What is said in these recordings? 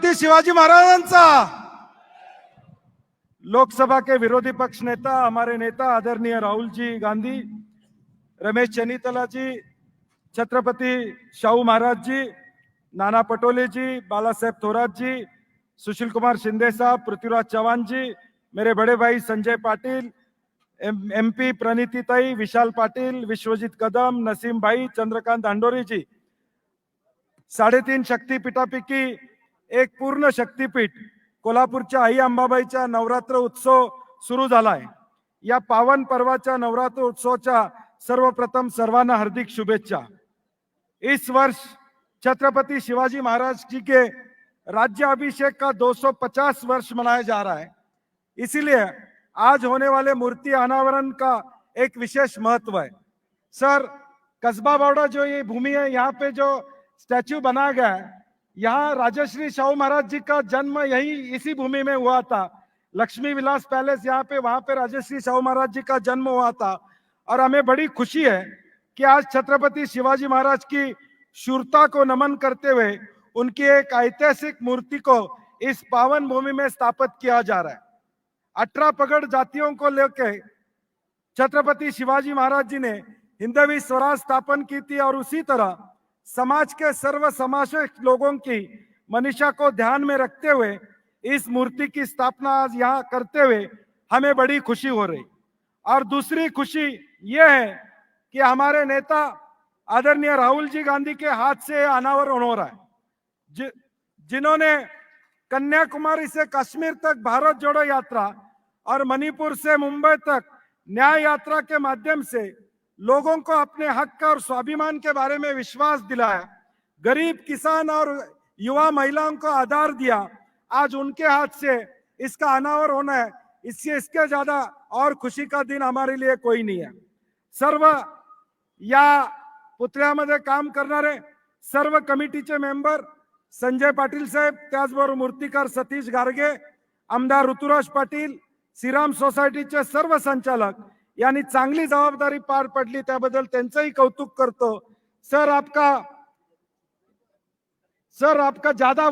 छत्रपति शिवाजी महाराजांचा। लोकसभा के विरोधी पक्ष नेता, हमारे नेता आदरणीय राहुल जी गांधी, रमेश चन्नीतला जी, छत्रपति शाहू महाराज जी, नाना पटोले जी, बाला साहेब थोरात जी, सुशील कुमार शिंदे साहब, पृथ्वीराज चौहान जी, मेरे बड़े भाई संजय पाटिल, एमपी प्रणीति ताई, विशाल पाटिल, विश्वजीत कदम, नसीम भाई, चंद्रकांत अंडोरी जी, 3.5 शक्तीपीठापैकी एक पूर्ण शक्तीपीठ कोल्हापूरच्या आई अंबाबाईचा नवरात्र उत्सव सुरू झालाय। या पावन पर्वाच्या नवरात्र उत्सवाच्या सर्वप्रथम सर्वांना हार्दिक शुभेच्छा। इस वर्ष छत्रपति शिवाजी महाराज जी के राज्य अभिषेक का 250 वर्ष मनाया जा रहा है। इसीलिए आज होने वाले मूर्ति अनावरण का एक विशेष महत्व है। सर, कस्बा बावड़ा जो ये भूमि है, यहाँ पे जो स्टैच्यू बनाया गया है, यहाँ राजश्री शाहू महाराज जी का जन्म यही इसी भूमि में हुआ था। लक्ष्मी विलास पैलेस यहाँ पे, वहां पे राजश्री शाहू महाराज जी का जन्म हुआ था। और हमें बड़ी खुशी है कि आज छत्रपति शिवाजी महाराज की शूरता को नमन करते हुए उनकी एक ऐतिहासिक मूर्ति को इस पावन भूमि में स्थापित किया जा रहा है। 18 पगड़ जातियों को लेकर छत्रपति शिवाजी महाराज जी ने हिंदवी स्वराज स्थापन की थी और उसी तरह समाज के सर्व समावेशक लोगों की मनीषा को ध्यान में रखते हुए इस मूर्ति की स्थापना आज यहाँ करते हुए हमें बड़ी खुशी हो रही। और दूसरी खुशी यह है कि हमारे नेता आदरणीय राहुल जी गांधी के हाथ से अनावरण हो रहा है। जिन्होंने कन्याकुमारी से कश्मीर तक भारत जोड़ो यात्रा और मणिपुर से मुंबई तक न्याय यात्रा के माध्यम से लोगों को अपने हक और स्वाभिमान के बारे में विश्वास दिलाया, गरीब किसान और युवा महिलाओं को आधार दिया, आज उनके हाथ से इसका अनावरण होना है। इसके ज्यादा और खुशी का दिन हमारे लिए कोई नहीं है। सर्व या पुतळ्यामध्ये काम करणारे सर्व कमिटीचे मेंबर संजय पाटील साहेब, त्याचबरोबर मूर्तिकार सतीश गारगे, आमदार ऋतुराज पाटील, श्रीराम सोसायटीचे सर्व संचालक यांनी चांगली जबाबदारी पार पडली, त्याबद्दल त्यांचंही कौतुक करतो। सर आपका ज्यादा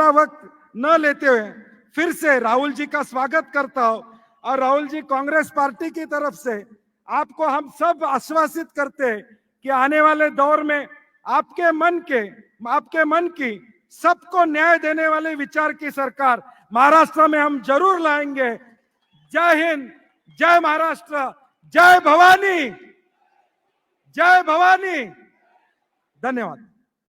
वक्त न लेते हुए फिर से राहुल जी का स्वागत करता हूं। और राहुल जी, कांग्रेस पार्टी की तरफ से आपको हम सब आश्वासित करते हैं कि आने वाले दौर में आपके मन की सबको न्याय देने वाले विचार की सरकार महाराष्ट्र में हम जरूर लाएंगे। जय हिंद, जय महाराष्ट्र, जय भवानी, जय भवानी। धन्यवाद।